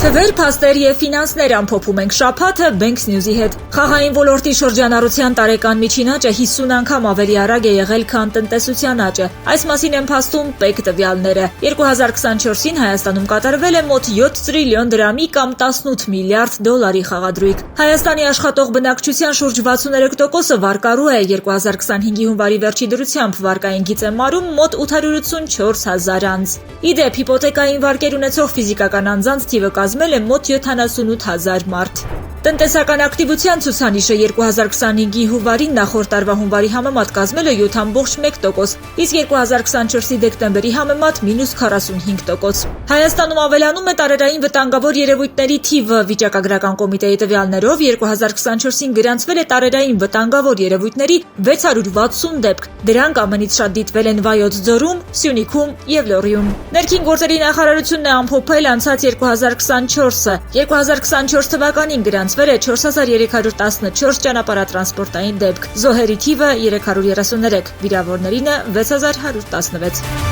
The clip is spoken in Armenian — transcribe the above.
Թվեր, փաստեր եւ ֆինանսներ ամփոփում ենք շաբաթը Banks News-ի հետ։ Խաղային ոլորտի շրջանառության տարեկան միջին աճը 50 անգամ ավելի արագ է եղել, քան տնտեսության աճը։ Այս մասին են փաստում ՊԵԿ տվյալները։ 2024-ին Հայաստանում կատարվել է մոտ 7 տրիլիոն դրամի կամ 18 միլիարդ դոլարի խաղադրույք։ Հայաստանի աշխատող բնակչության շուրջ 63%-ը վարկառու է, 2025-ի հունվարի վերջի դրությամբ վարկային գիծ է մարում մոտ 884,000 անձ։ Իդեպ, հիպոթեկային վարկեր ունեցող ֆիզիկական անձանց թիվը կազմել է մոտ 78,000 մարդ։ Տնտեսական ակտիվության ցուցանիշը 2025-ի հունվարին նախորդ տարվա հունվարի համեմատ կազմել է 7,1%, իսկ 2024-ի դեկտեմբերի համեմատ -45%։ Հայաստանում ավելանում է տարերային վտանգավոր երևույթների թիվը։ Վիճակագրական կոմիտեի տվյալներով 2024-ին գրանցվել է տարերային վտանգավոր երևույթների 660 դեպք։ Դրանք ամենից շատ դիտվել են Վայոց ձորում, Սյունիքում եւ Լոռիում։ Ներքին գործերի նախարարությունն է ամփոփել անցած 2024-ը։ 2024 թվականին գրանցվել է 4314 ճանապարհատրանսպորտային դեպք։ Զոհերի թիվը 333, վիրավորներինը 6116։